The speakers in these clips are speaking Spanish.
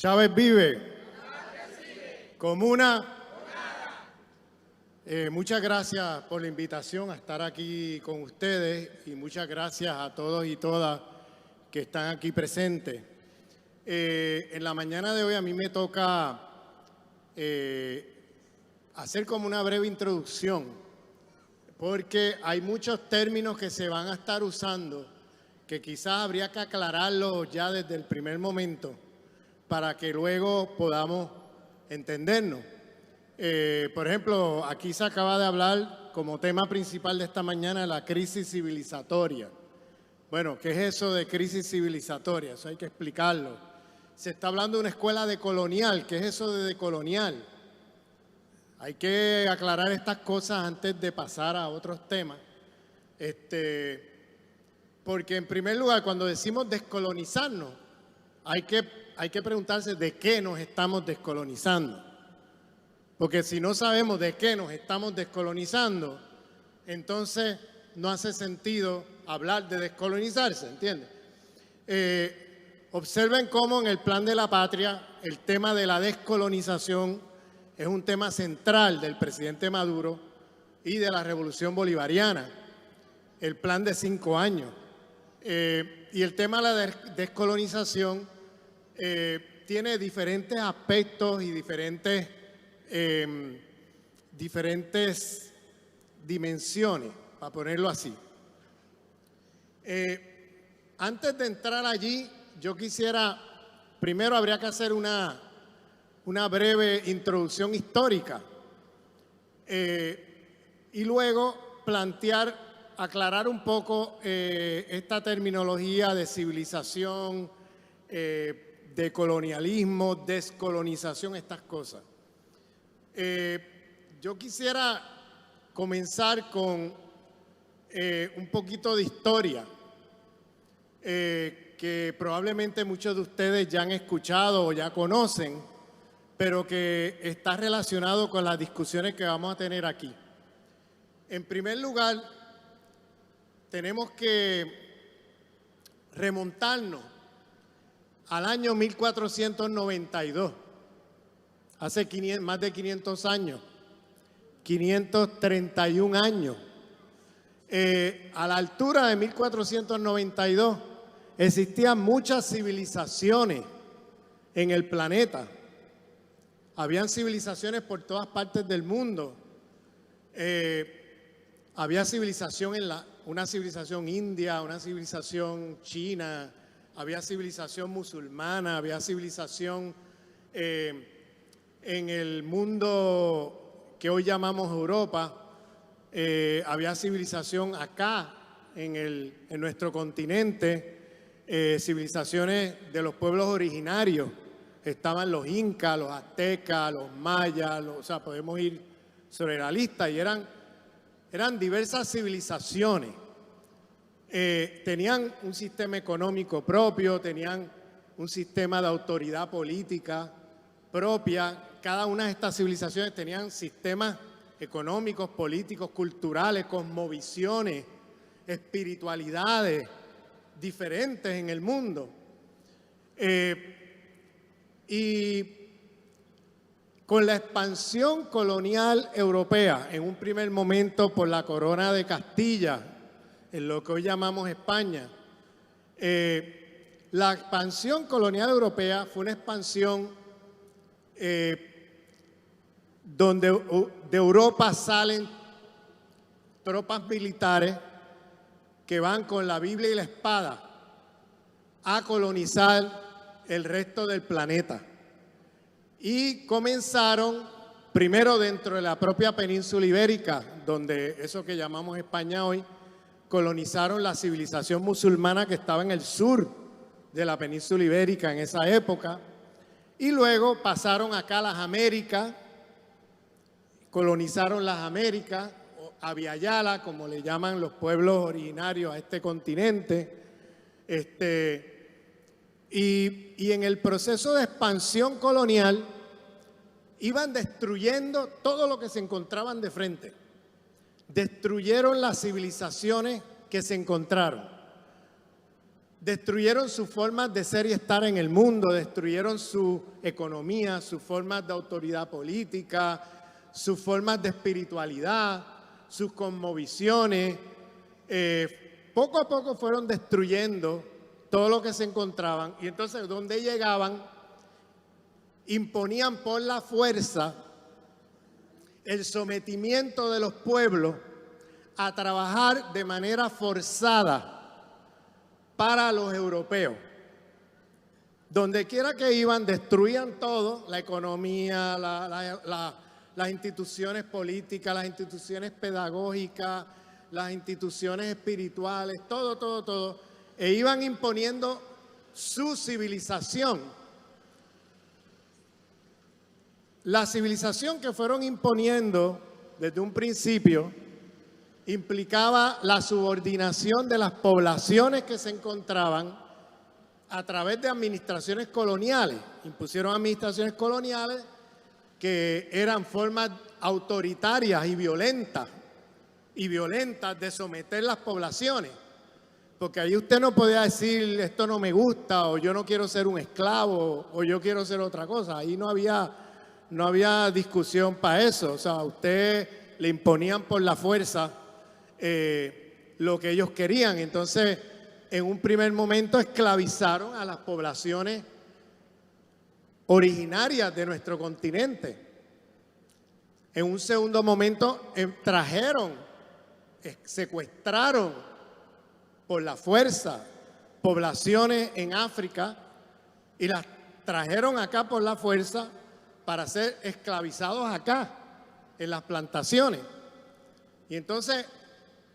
Chávez vive. Comuna. Muchas gracias por la invitación a estar aquí con ustedes y muchas gracias a todos y todas que están aquí presentes. En la mañana de hoy a mí me toca hacer como una breve introducción, porque hay muchos términos que se van a estar usando que quizás habría que aclararlos ya desde el primer momento para que luego podamos entendernos. Por ejemplo, aquí se acaba de hablar como tema principal de esta mañana la crisis civilizatoria. Bueno, ¿qué es eso de crisis civilizatoria? Eso hay que explicarlo. Se está hablando de una escuela decolonial. ¿Qué es eso de decolonial? Hay que aclarar estas cosas antes de pasar a otros temas. Porque en primer lugar, cuando decimos descolonizarnos, hay que preguntarse de qué nos estamos descolonizando. Porque si no sabemos de qué nos estamos descolonizando, entonces no hace sentido hablar de descolonizarse, ¿entiendes? Observen cómo en el Plan de la Patria el tema de la descolonización es un tema central del presidente Maduro y de la Revolución Bolivariana, el plan de 5 años. Y el tema de la descolonización tiene diferentes aspectos y diferentes dimensiones, para ponerlo así. Antes de entrar allí, yo quisiera, primero habría que hacer una breve introducción histórica y luego aclarar un poco esta terminología de civilización, de colonialismo, descolonización, estas cosas. Yo quisiera comenzar con un poquito de historia que probablemente muchos de ustedes ya han escuchado o ya conocen, pero que está relacionado con las discusiones que vamos a tener aquí. En primer lugar, tenemos que remontarnos al año 1492, hace más de 500 años, 531 años. A la altura de 1492 existían muchas civilizaciones en el planeta. Habían civilizaciones por todas partes del mundo. Había civilización una civilización india, una civilización china, había civilización musulmana, había civilización en el mundo que hoy llamamos Europa, había civilización acá en nuestro continente, civilizaciones de los pueblos originarios. Estaban los incas, los aztecas, los mayas, o sea, podemos ir sobre la lista y eran diversas civilizaciones. Tenían un sistema económico propio, tenían un sistema de autoridad política propia. Cada una de estas civilizaciones tenían sistemas económicos, políticos, culturales, cosmovisiones, espiritualidades diferentes en el mundo. Y con la expansión colonial europea, en un primer momento por la corona de Castilla, en lo que hoy llamamos España, la expansión colonial europea fue una expansión donde de Europa salen tropas militares que van con la Biblia y la espada a colonizar el resto del planeta. Y comenzaron primero dentro de la propia península ibérica, donde eso que llamamos España hoy, colonizaron la civilización musulmana que estaba en el sur de la península ibérica en esa época. Y luego pasaron acá a las Américas, colonizaron las Américas, o Abya-Yala, como le llaman los pueblos originarios a este continente. Y en el proceso de expansión colonial iban destruyendo todo lo que se encontraban de frente. Destruyeron las civilizaciones que se encontraron. destruyeron sus formas de ser y estar en el mundo, destruyeron su economía, sus formas de autoridad política, sus formas de espiritualidad, sus cosmovisiones. Poco a poco fueron destruyendo todo lo que se encontraban, y entonces donde llegaban imponían por la fuerza el sometimiento de los pueblos a trabajar de manera forzada para los europeos. Donde quiera que iban, destruían todo: la economía, las instituciones políticas, las instituciones pedagógicas, las instituciones espirituales, todo, e iban imponiendo su civilización. La civilización que fueron imponiendo desde un principio implicaba la subordinación de las poblaciones que se encontraban a través de administraciones coloniales. Impusieron administraciones coloniales que eran formas autoritarias y violentas de someter las poblaciones. Porque ahí usted no podía decir esto no me gusta, o yo no quiero ser un esclavo, o yo quiero ser otra cosa. Ahí no había discusión para eso. O sea, a usted le imponían por la fuerza lo que ellos querían. Entonces, en un primer momento esclavizaron a las poblaciones originarias de nuestro continente. En un segundo momento secuestraron por la fuerza poblaciones en África y las trajeron acá por la fuerza para ser esclavizados acá en las plantaciones. Y entonces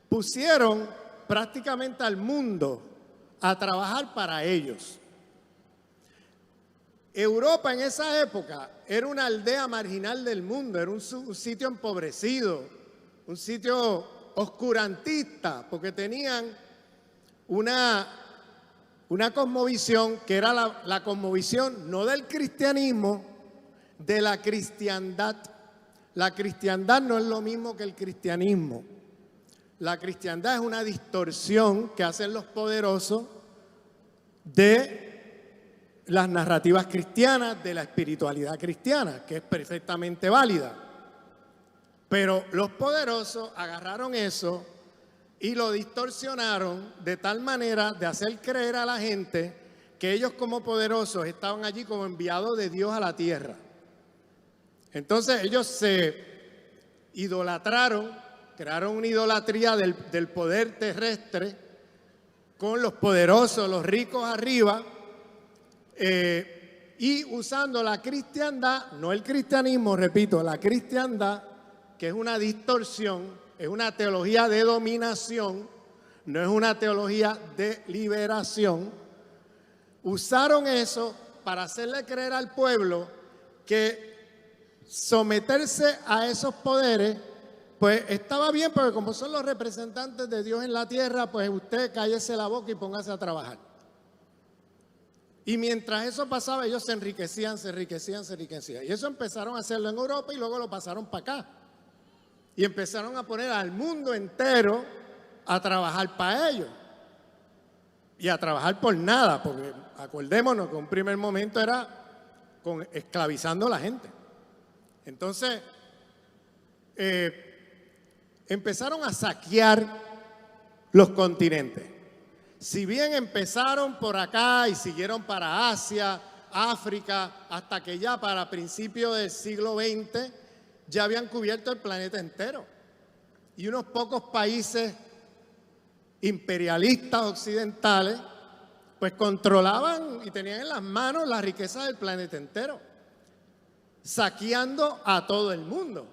pusieron prácticamente al mundo a trabajar para ellos. Europa en esa época era una aldea marginal del mundo, era un sitio empobrecido, un sitio oscurantista, porque tenían una cosmovisión que era la cosmovisión no del cristianismo, de la cristiandad. La cristiandad no es lo mismo que el cristianismo. La cristiandad es una distorsión que hacen los poderosos de las narrativas cristianas, de la espiritualidad cristiana, que es perfectamente válida. Pero los poderosos agarraron eso y lo distorsionaron de tal manera de hacer creer a la gente que ellos como poderosos estaban allí como enviados de Dios a la tierra. Entonces ellos se idolatraron, crearon una idolatría del poder terrestre con los poderosos, los ricos arriba, y usando la cristiandad, no el cristianismo, repito, la cristiandad, que es una distorsión, es una teología de dominación, no es una teología de liberación. Usaron eso para hacerle creer al pueblo que someterse a esos poderes pues estaba bien, porque como son los representantes de Dios en la tierra, pues usted cállese la boca y póngase a trabajar. Y mientras eso pasaba, ellos se enriquecían. Y eso empezaron a hacerlo en Europa y luego lo pasaron para acá. Y empezaron a poner al mundo entero a trabajar para ellos. Y a trabajar por nada, porque acordémonos que un primer momento era esclavizando a la gente. Entonces, empezaron a saquear los continentes. Si bien empezaron por acá y siguieron para Asia, África, hasta que ya para principios del siglo XX ya habían cubierto el planeta entero. Y unos pocos países imperialistas occidentales pues controlaban y tenían en las manos la riqueza del planeta entero, saqueando a todo el mundo.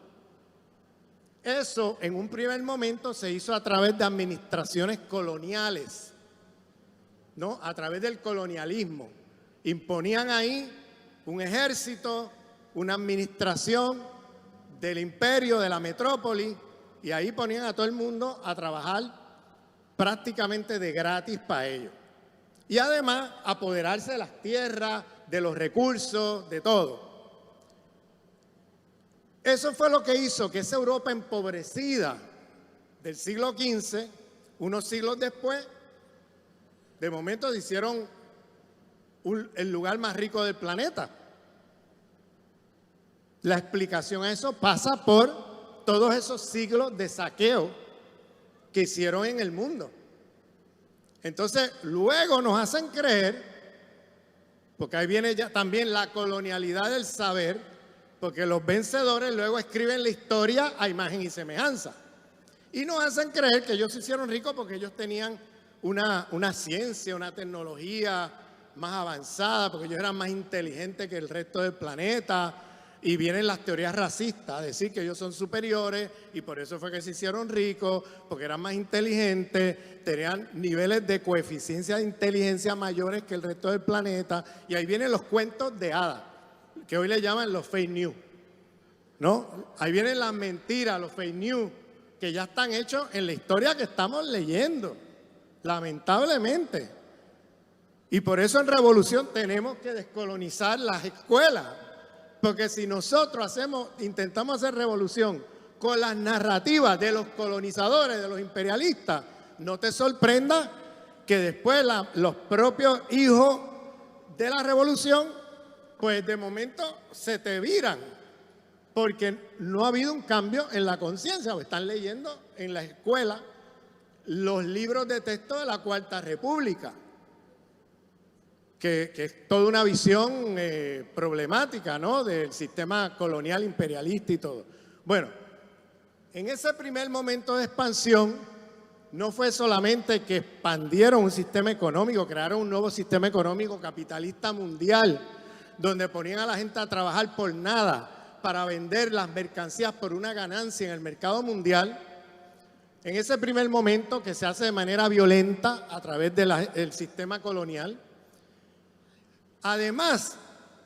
Eso en un primer momento se hizo a través de administraciones coloniales, ¿no? A través del colonialismo. Imponían ahí un ejército, una administración del imperio, de la metrópoli, y ahí ponían a todo el mundo a trabajar prácticamente de gratis para ellos. Y además apoderarse de las tierras, de los recursos, de todo. Eso fue lo que hizo que esa Europa empobrecida del siglo XV, unos siglos después, de momento hicieron el lugar más rico del planeta. La explicación a eso pasa por todos esos siglos de saqueo que hicieron en el mundo. Entonces, luego nos hacen creer, porque ahí viene ya también la colonialidad del saber, porque los vencedores luego escriben la historia a imagen y semejanza. Y nos hacen creer que ellos se hicieron ricos porque ellos tenían una ciencia, una tecnología más avanzada, porque ellos eran más inteligentes que el resto del planeta. Y vienen las teorías racistas, a decir que ellos son superiores y por eso fue que se hicieron ricos, porque eran más inteligentes, tenían niveles de coeficiencia de inteligencia mayores que el resto del planeta. Y ahí vienen los cuentos de hadas, que hoy le llaman los fake news, ¿no? Ahí vienen las mentiras, los fake news, que ya están hechos en la historia que estamos leyendo, lamentablemente. Y por eso en Revolución tenemos que descolonizar las escuelas. Porque si nosotros intentamos hacer revolución con las narrativas de los colonizadores, de los imperialistas, no te sorprenda que después los propios hijos de la revolución, pues de momento se te viran, porque no ha habido un cambio en la conciencia. Están leyendo en la escuela los libros de texto de la Cuarta República. Que es toda una visión problemática, ¿no?, del sistema colonial imperialista y todo. Bueno, en ese primer momento de expansión no fue solamente que expandieron un sistema económico, crearon un nuevo sistema económico capitalista mundial, donde ponían a la gente a trabajar por nada para vender las mercancías por una ganancia en el mercado mundial. En ese primer momento, que se hace de manera violenta a través del sistema colonial, además,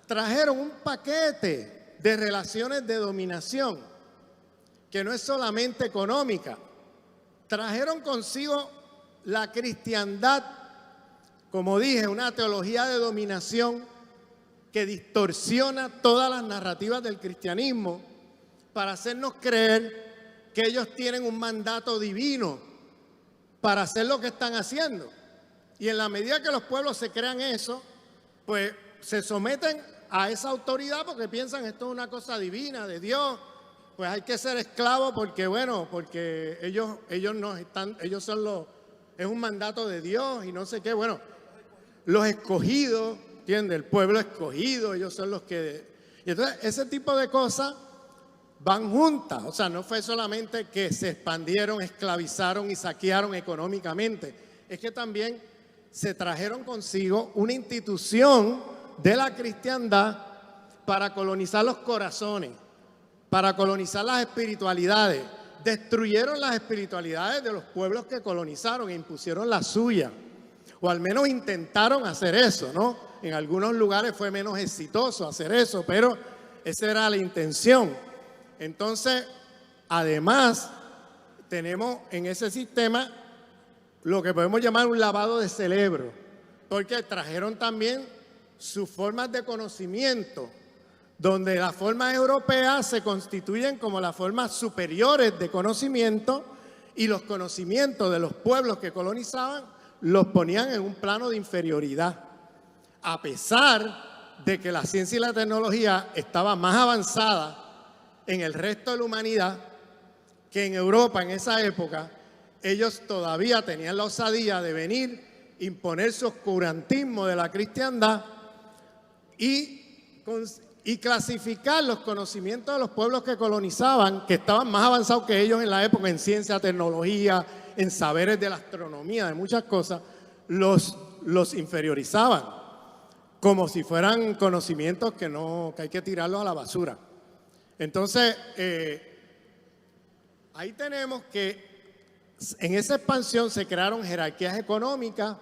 trajeron un paquete de relaciones de dominación que no es solamente económica. Trajeron consigo la cristiandad, como dije, una teología de dominación que distorsiona todas las narrativas del cristianismo para hacernos creer que ellos tienen un mandato divino para hacer lo que están haciendo. Y en la medida que los pueblos se crean eso, pues se someten a esa autoridad porque piensan esto es una cosa divina de Dios. Pues hay que ser esclavos porque, bueno, porque ellos son es un mandato de Dios y no sé qué. Bueno, los escogidos, ¿entiendes? El pueblo escogido, ellos son los que... Y entonces ese tipo de cosas van juntas. O sea, no fue solamente que se expandieron, esclavizaron y saquearon económicamente. Es que también se trajeron consigo una institución de la cristiandad para colonizar los corazones, para colonizar las espiritualidades. Destruyeron las espiritualidades de los pueblos que colonizaron e impusieron la suya, o al menos intentaron hacer eso, ¿no? En algunos lugares fue menos exitoso hacer eso, pero esa era la intención. Entonces, además, tenemos en ese sistema lo que podemos llamar un lavado de cerebro, porque trajeron también sus formas de conocimiento, donde las formas europeas se constituyen como las formas superiores de conocimiento y los conocimientos de los pueblos que colonizaban los ponían en un plano de inferioridad, a pesar de que la ciencia y la tecnología estaba más avanzada en el resto de la humanidad que en Europa en esa época. Ellos todavía tenían la osadía de venir, imponer su oscurantismo de la cristiandad y clasificar los conocimientos de los pueblos que colonizaban, que estaban más avanzados que ellos en la época en ciencia, tecnología, en saberes de la astronomía, de muchas cosas, los inferiorizaban, como si fueran conocimientos que hay que tirarlos a la basura. Entonces, ahí tenemos que en esa expansión se crearon jerarquías económicas,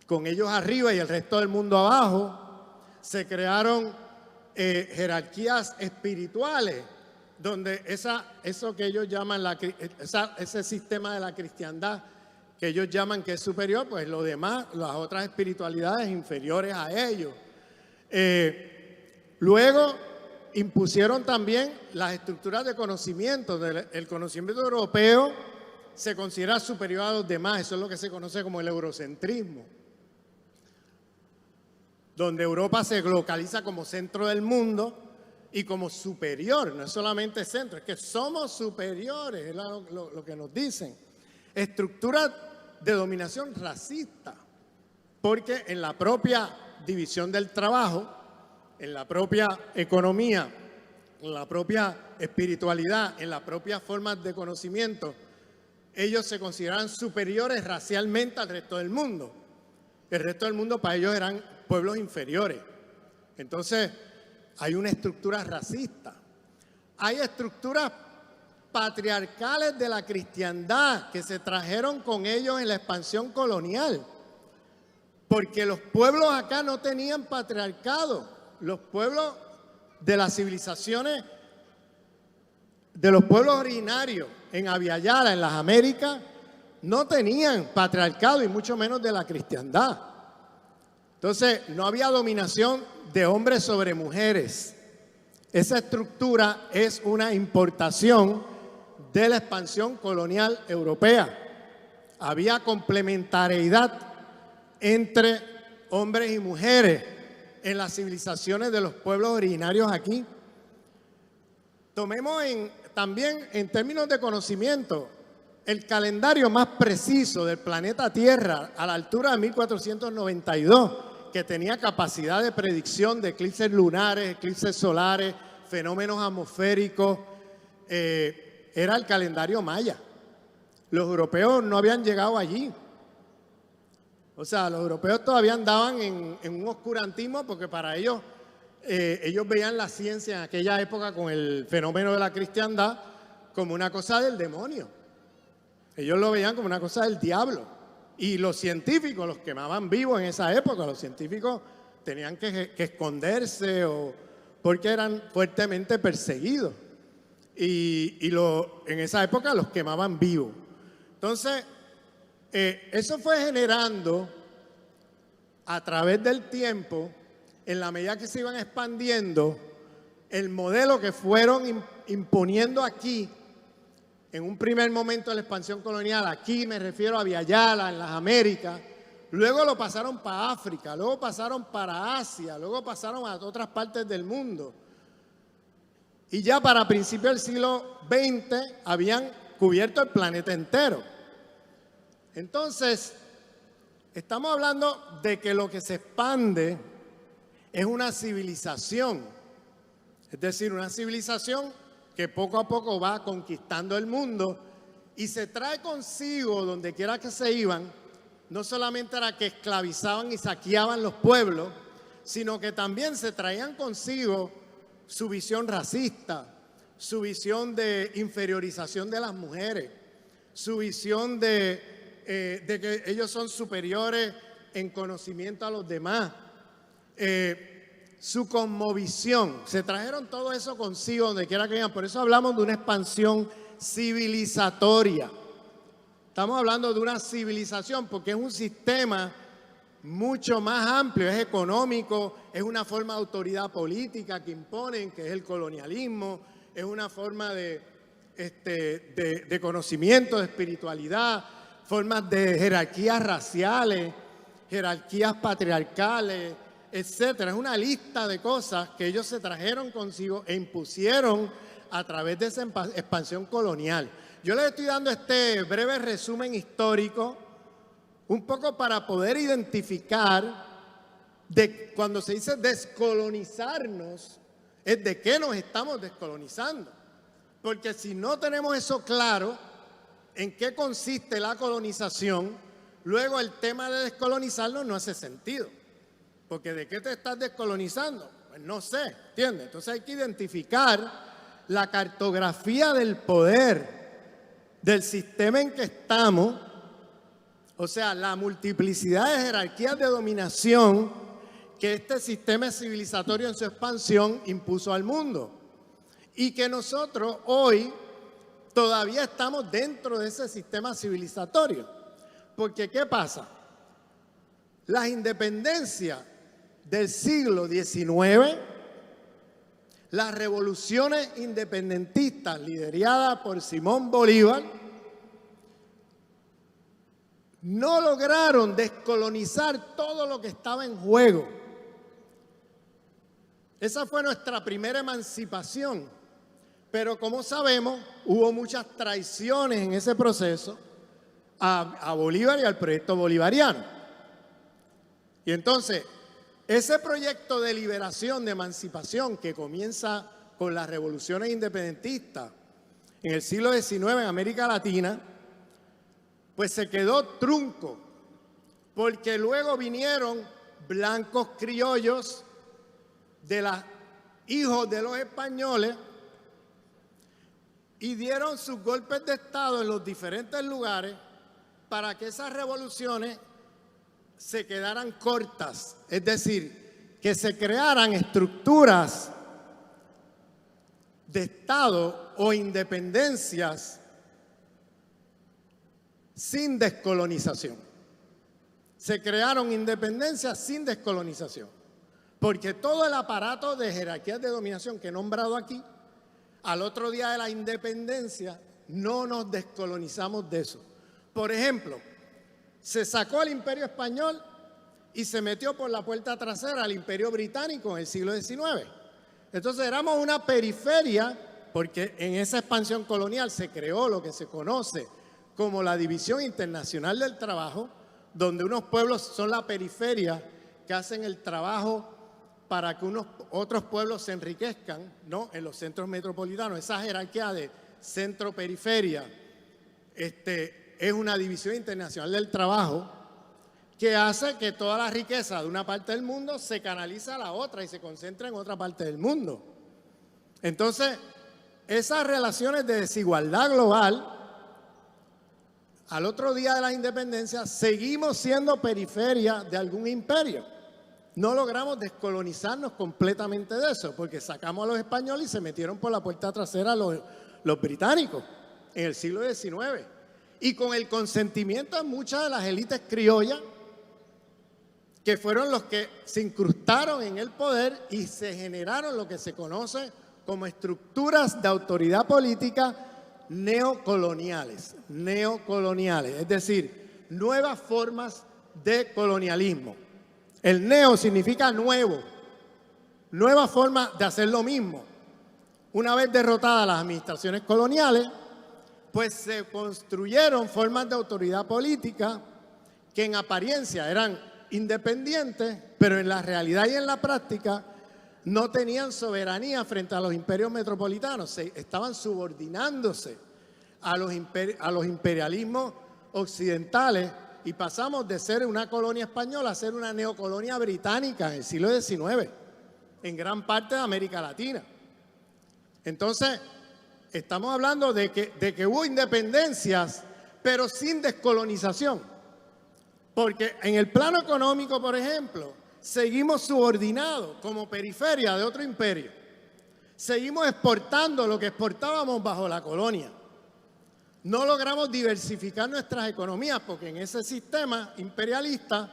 con ellos arriba y el resto del mundo abajo. Se crearon jerarquías espirituales, donde eso que ellos llaman, ese sistema de la cristiandad, que ellos llaman que es superior, pues lo demás, las otras espiritualidades inferiores a ellos. Luego impusieron también las estructuras de conocimiento. El conocimiento europeo se considera superior a los demás. Eso es lo que se conoce como el eurocentrismo, donde Europa se localiza como centro del mundo y como superior. No es solamente centro, es que somos superiores, es lo que nos dicen. Estructura de dominación racista, porque en la propia división del trabajo, en la propia economía, en la propia espiritualidad, en las propias formas de conocimiento, ellos se consideraban superiores racialmente al resto del mundo. El resto del mundo para ellos eran pueblos inferiores. Entonces, hay una estructura racista. Hay estructuras patriarcales de la cristiandad que se trajeron con ellos en la expansión colonial. Porque los pueblos acá no tenían patriarcado. Los pueblos de las civilizaciones, de los pueblos originarios en Abya-Yala, en las Américas, no tenían patriarcado y mucho menos de la cristiandad. Entonces, no había dominación de hombres sobre mujeres. Esa estructura es una importación de la expansión colonial europea. Había complementariedad entre hombres y mujeres en las civilizaciones de los pueblos originarios aquí. Tomemos también en términos de conocimiento el calendario más preciso del planeta Tierra a la altura de 1492, que tenía capacidad de predicción de eclipses lunares, eclipses solares, fenómenos atmosféricos. Era el calendario maya. Los europeos no habían llegado allí. O sea, los europeos todavía andaban en un oscurantismo porque para ellos, ellos veían la ciencia en aquella época con el fenómeno de la cristiandad como una cosa del demonio. Ellos lo veían como una cosa del diablo. Y los científicos los quemaban vivos en esa época. Los científicos tenían que esconderse porque eran fuertemente perseguidos. En esa época los quemaban vivos. Entonces, eso fue generando a través del tiempo, en la medida que se iban expandiendo, el modelo que fueron imponiendo aquí, en un primer momento de la expansión colonial, aquí me refiero a Abya-Yala, en las Américas, luego lo pasaron para África, luego pasaron para Asia, luego pasaron a otras partes del mundo. Y ya para principios del siglo XX habían cubierto el planeta entero. Entonces, estamos hablando de que lo que se expande es una civilización. Es decir, una civilización que poco a poco va conquistando el mundo y se trae consigo, donde quiera que se iban, no solamente era que esclavizaban y saqueaban los pueblos, sino que también se traían consigo su visión racista, su visión de inferiorización de las mujeres, su visión de que ellos son superiores en conocimiento a los demás, su cosmovisión. Se trajeron todo eso consigo donde quiera que vayan. Por eso hablamos de una expansión civilizatoria. Estamos hablando de una civilización porque es un sistema mucho más amplio, es económico, es una forma de autoridad política que imponen, que es el colonialismo, es una forma de conocimiento, de espiritualidad, formas de jerarquías raciales, jerarquías patriarcales, etcétera. Es una lista de cosas que ellos se trajeron consigo e impusieron a través de esa expansión colonial. Yo les estoy dando este breve resumen histórico un poco para poder identificar de cuando se dice descolonizarnos, es de qué nos estamos descolonizando. Porque si no tenemos eso claro, en qué consiste la colonización, luego el tema de descolonizarnos no hace sentido. Porque ¿de qué te estás descolonizando? Pues no sé, ¿entiendes? Entonces hay que identificar la cartografía del poder, del sistema en que estamos, o sea, la multiplicidad de jerarquías de dominación que este sistema civilizatorio en su expansión impuso al mundo. Y que nosotros hoy todavía estamos dentro de ese sistema civilizatorio. Porque ¿qué pasa? Las independencias del siglo XIX, las revoluciones independentistas lideradas por Simón Bolívar, no lograron descolonizar todo lo que estaba en juego. Esa fue nuestra primera emancipación. Pero como sabemos, hubo muchas traiciones en ese proceso a Bolívar y al proyecto bolivariano. Y entonces, ese proyecto de liberación, de emancipación, que comienza con las revoluciones independentistas en el siglo XIX en América Latina, pues se quedó trunco, porque luego vinieron blancos criollos de los hijos de los españoles y dieron sus golpes de Estado en los diferentes lugares para que esas revoluciones se quedaran cortas, es decir, que se crearan estructuras de Estado o independencias sin descolonización. Se crearon independencias sin descolonización, porque todo el aparato de jerarquías de dominación que he nombrado aquí, al otro día de la independencia no nos descolonizamos de eso. Por ejemplo, se sacó el Imperio Español y se metió por la puerta trasera al Imperio Británico en el siglo XIX. Entonces éramos una periferia, porque en esa expansión colonial se creó lo que se conoce como la División Internacional del Trabajo, donde unos pueblos son la periferia que hacen el trabajo para que otros pueblos se enriquezcan, ¿no?, en los centros metropolitanos. Esa jerarquía de centro-periferia es una división internacional del trabajo que hace que toda la riqueza de una parte del mundo se canalice a la otra y se concentre en otra parte del mundo. Entonces, esas relaciones de desigualdad global, al otro día de la independencia, seguimos siendo periferia de algún imperio. No logramos descolonizarnos completamente de eso, porque sacamos a los españoles y se metieron por la puerta trasera los británicos en el siglo XIX. Y con el consentimiento de muchas de las élites criollas, que fueron los que se incrustaron en el poder y se generaron lo que se conoce como estructuras de autoridad política neocoloniales, es decir, nuevas formas de colonialismo. El neo significa nuevo, nueva forma de hacer lo mismo. Una vez derrotadas las administraciones coloniales, pues se construyeron formas de autoridad política que en apariencia eran independientes, pero en la realidad y en la práctica no tenían soberanía frente a los imperios metropolitanos, estaban subordinándose a los imperialismos occidentales y pasamos de ser una colonia española a ser una neocolonia británica en el siglo XIX, en gran parte de América Latina. Entonces, estamos hablando de que hubo independencias, pero sin descolonización. Porque en el plano económico, por ejemplo, seguimos subordinados como periferia de otro imperio. Seguimos exportando lo que exportábamos bajo la colonia. No logramos diversificar nuestras economías porque en ese sistema imperialista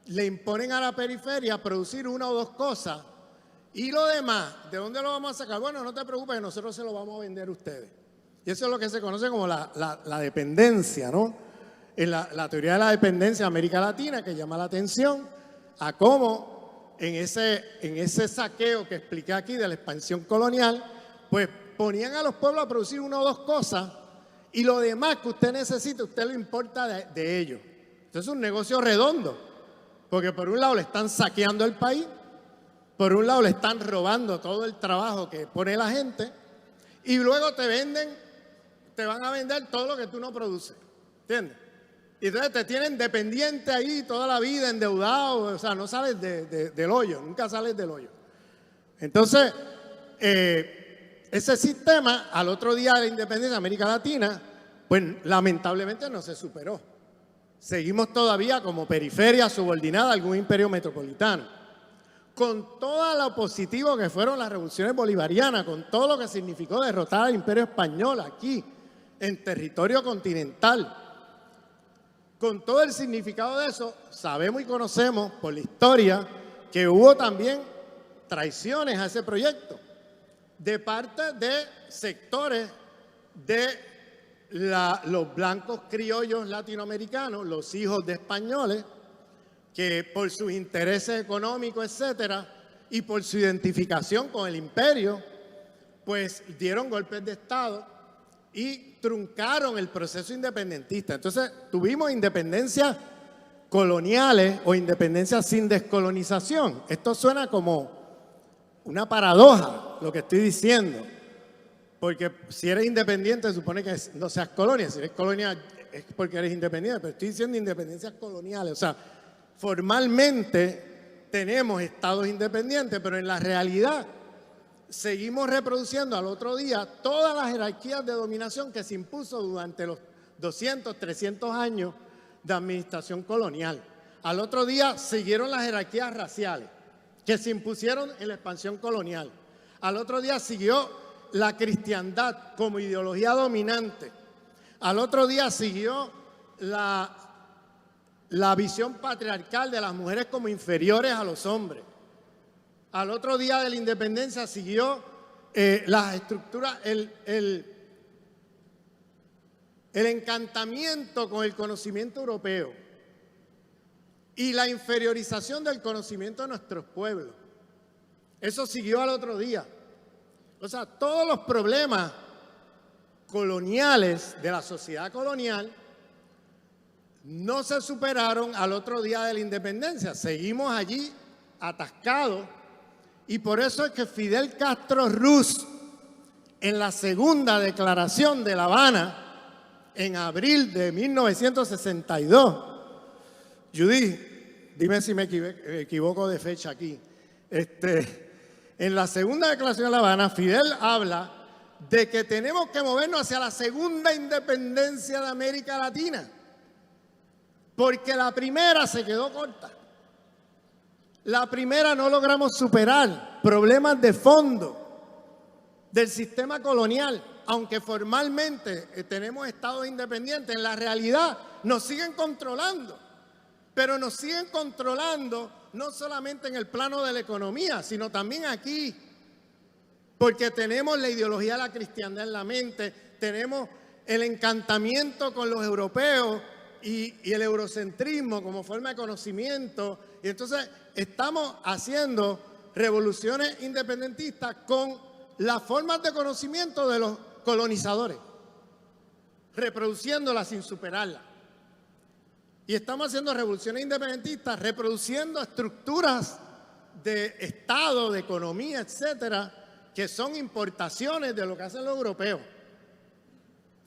le imponen a la periferia producir una o dos cosas. Y lo demás, ¿de dónde lo vamos a sacar? Bueno, no te preocupes, que nosotros se lo vamos a vender a ustedes. Y eso es lo que se conoce como la dependencia, ¿no? En la teoría de la dependencia de América Latina, que llama la atención a cómo en ese saqueo que expliqué aquí de la expansión colonial, pues ponían a los pueblos a producir una o dos cosas y lo demás que usted necesita, usted lo importa de ellos. Entonces es un negocio redondo, porque por un lado le están saqueando el país, por un lado le están robando todo el trabajo que pone la gente y luego te van a vender todo lo que tú no produces, ¿entiendes? Y entonces te tienen dependiente ahí toda la vida, endeudado, o sea, no sales del hoyo, nunca sales del hoyo. Entonces, ese sistema, al otro día de la independencia de América Latina, pues lamentablemente no se superó. Seguimos todavía como periferia subordinada a algún imperio metropolitano. Con todo lo positivo que fueron las revoluciones bolivarianas, con todo lo que significó derrotar al imperio español aquí, en territorio continental, con todo el significado de eso, sabemos y conocemos por la historia que hubo también traiciones a ese proyecto de parte de sectores de los blancos criollos latinoamericanos, los hijos de españoles, que por sus intereses económicos, etcétera, y por su identificación con el imperio, pues dieron golpes de Estado y truncaron el proceso independentista. Entonces tuvimos independencias coloniales o independencias sin descolonización. Esto suena como una paradoja, lo que estoy diciendo, porque si eres independiente se supone que no seas colonia. Si eres colonia es porque eres independiente, pero estoy diciendo independencias coloniales. O sea, formalmente tenemos estados independientes, pero en la realidad seguimos reproduciendo al otro día todas las jerarquías de dominación que se impuso durante los 200, 300 años de administración colonial. Al otro día siguieron las jerarquías raciales que se impusieron en la expansión colonial. Al otro día siguió la cristiandad como ideología dominante. Al otro día siguió la visión patriarcal de las mujeres como inferiores a los hombres. Al otro día de la independencia siguió las estructuras, el encantamiento con el conocimiento europeo y la inferiorización del conocimiento de nuestros pueblos. Eso siguió al otro día. O sea, todos los problemas coloniales de la sociedad colonial no se superaron al otro día de la independencia. Seguimos allí atascados. Y por eso es que Fidel Castro Ruz, en la segunda declaración de La Habana, en abril de 1962, Judith, dime si me equivoco de fecha aquí, en la segunda declaración de La Habana, Fidel habla de que tenemos que movernos hacia la segunda independencia de América Latina, porque la primera se quedó corta. La primera no logramos superar problemas de fondo del sistema colonial, aunque formalmente tenemos estados independientes, en la realidad nos siguen controlando, pero nos siguen controlando no solamente en el plano de la economía, sino también aquí, porque tenemos la ideología de la cristiandad en la mente, tenemos el encantamiento con los europeos y el eurocentrismo como forma de conocimiento, y entonces estamos haciendo revoluciones independentistas con las formas de conocimiento de los colonizadores, reproduciéndolas sin superarlas. Y estamos haciendo revoluciones independentistas, reproduciendo estructuras de Estado, de economía, etcétera, que son importaciones de lo que hacen los europeos.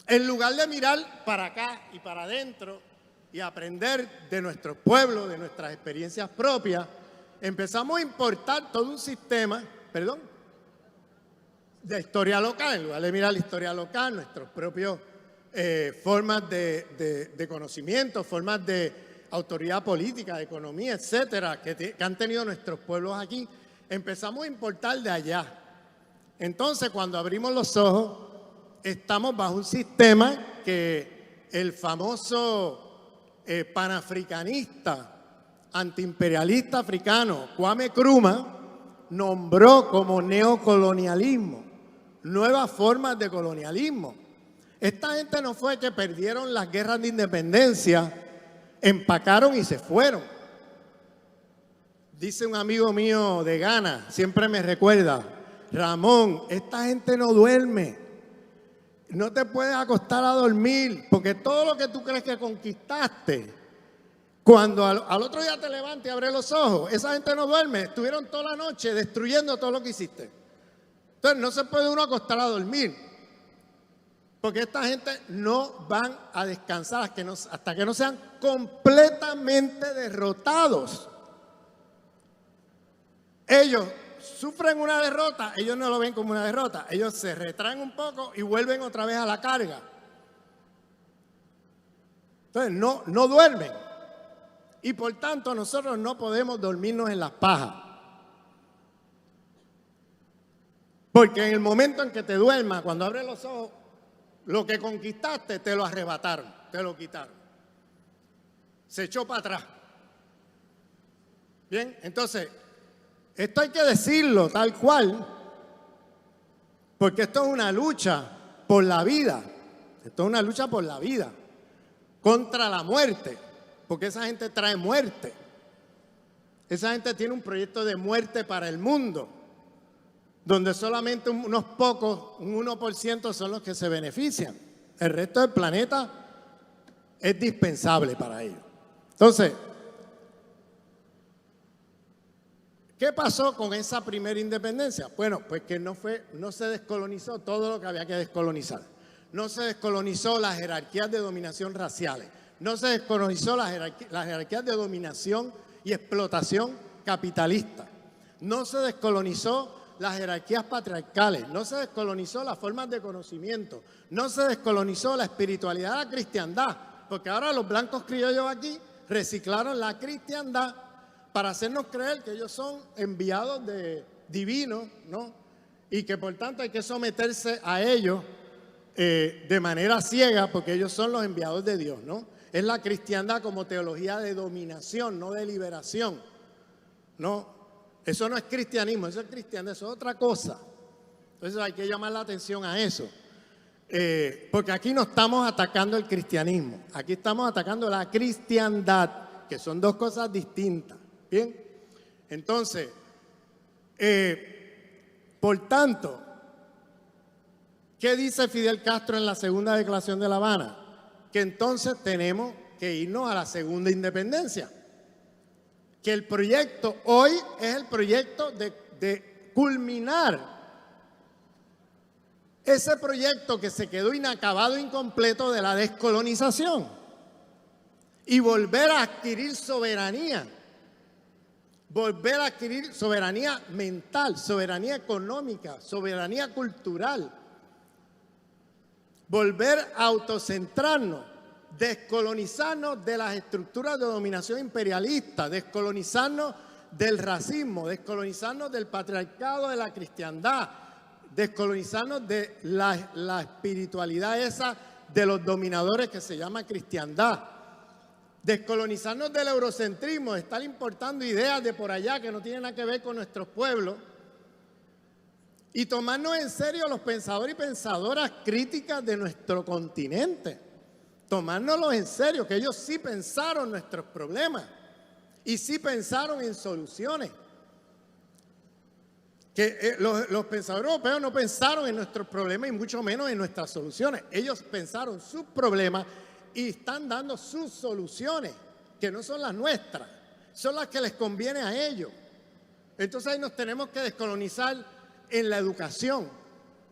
En lugar de mirar para acá y para adentro y aprender de nuestros pueblos, de nuestras experiencias propias, empezamos a importar todo un sistema, de historia local. En lugar de mirar la historia local, nuestros propios formas de conocimiento, formas de autoridad política, de economía, etcétera, que han tenido nuestros pueblos aquí, empezamos a importar de allá. Entonces, cuando abrimos los ojos, estamos bajo un sistema que el famoso panafricanista, antiimperialista africano, Kwame Nkrumah, nombró como neocolonialismo, nuevas formas de colonialismo. Esta gente no fue que perdieron las guerras de independencia, empacaron y se fueron. Dice un amigo mío de Ghana, siempre me recuerda, Ramón, esta gente no duerme. No te puedes acostar a dormir, porque todo lo que tú crees que conquistaste, cuando al otro día te levantas y abres los ojos, esa gente no duerme. Estuvieron toda la noche destruyendo todo lo que hiciste. Entonces no se puede uno acostar a dormir, porque esta gente no van a descansar hasta que no sean completamente derrotados. Ellos sufren una derrota, ellos no lo ven como una derrota, ellos se retraen un poco y vuelven otra vez a la carga. Entonces no duermen, y por tanto nosotros no podemos dormirnos en las pajas, porque en el momento en que te duermas, cuando abres los ojos, lo que conquistaste te lo arrebataron, te lo quitaron, se echó para atrás. Bien, entonces esto hay que decirlo tal cual, porque esto es una lucha por la vida. Esto es una lucha por la vida, contra la muerte, porque esa gente trae muerte. Esa gente tiene un proyecto de muerte para el mundo, donde solamente unos pocos, un 1% son los que se benefician. El resto del planeta es dispensable para ellos. Entonces, ¿qué pasó con esa primera independencia? Bueno, pues que no se descolonizó todo lo que había que descolonizar. No se descolonizó las jerarquías de dominación raciales. No se descolonizó las jerarquías de dominación y explotación capitalista. No se descolonizó las jerarquías patriarcales. No se descolonizó las formas de conocimiento. No se descolonizó la espiritualidad de la cristiandad. Porque ahora los blancos criollos aquí reciclaron la cristiandad para hacernos creer que ellos son enviados divinos, ¿no? Y que por tanto hay que someterse a ellos de manera ciega porque ellos son los enviados de Dios, ¿no? Es la cristiandad como teología de dominación, no de liberación, ¿no? Eso no es cristianismo, eso es cristiandad, eso es otra cosa. Entonces hay que llamar la atención a eso. Porque aquí no estamos atacando el cristianismo, aquí estamos atacando la cristiandad, que son dos cosas distintas. Bien, entonces, por tanto, ¿qué dice Fidel Castro en la segunda declaración de La Habana? Que entonces tenemos que irnos a la segunda independencia. Que el proyecto hoy es el proyecto de culminar ese proyecto que se quedó inacabado, incompleto de la descolonización y volver a adquirir soberanía. Volver a adquirir soberanía mental, soberanía económica, soberanía cultural. Volver a autocentrarnos, descolonizarnos de las estructuras de dominación imperialista, descolonizarnos del racismo, descolonizarnos del patriarcado, de la cristiandad, descolonizarnos de la espiritualidad esa de los dominadores que se llama cristiandad. Descolonizarnos del eurocentrismo, de estar importando ideas de por allá que no tienen nada que ver con nuestros pueblos y tomarnos en serio los pensadores y pensadoras críticas de nuestro continente. Tomárnoslos en serio, que ellos sí pensaron nuestros problemas y sí pensaron en soluciones. Que los pensadores europeos no pensaron en nuestros problemas y mucho menos en nuestras soluciones. Ellos pensaron sus problemas y están dando sus soluciones, que no son las nuestras, son las que les conviene a ellos. Entonces ahí nos tenemos que descolonizar en la educación,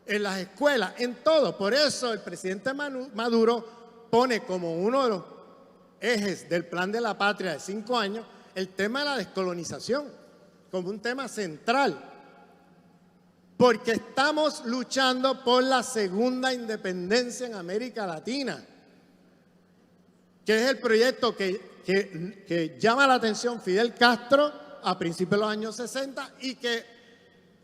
en las escuelas, en todo. Por eso el presidente Maduro pone como uno de los ejes del Plan de la Patria de 5 años el tema de la descolonización, como un tema central. Porque estamos luchando por la segunda independencia en América Latina, que es el proyecto que llama la atención Fidel Castro a principios de los años 60 y que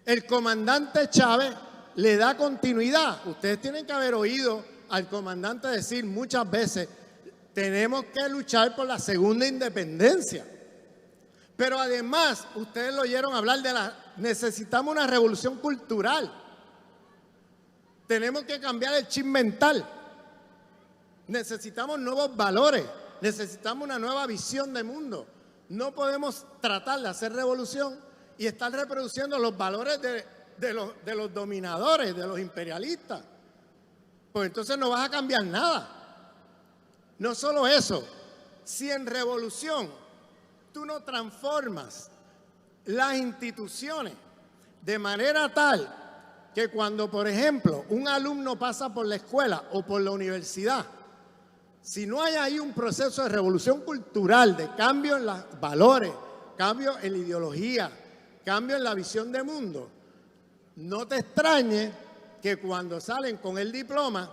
el comandante Chávez le da continuidad. Ustedes tienen que haber oído al comandante decir muchas veces, tenemos que luchar por la segunda independencia. Pero además, ustedes lo oyeron hablar necesitamos una revolución cultural. Tenemos que cambiar el chip mental. Necesitamos nuevos valores, necesitamos una nueva visión de mundo. No podemos tratar de hacer revolución y estar reproduciendo los valores de los dominadores, de los imperialistas. Pues entonces no vas a cambiar nada. No solo eso, si en revolución tú no transformas las instituciones de manera tal que cuando, por ejemplo, un alumno pasa por la escuela o por la universidad, si no hay ahí un proceso de revolución cultural, de cambio en los valores, cambio en la ideología, cambio en la visión de mundo, no te extrañe que cuando salen con el diploma,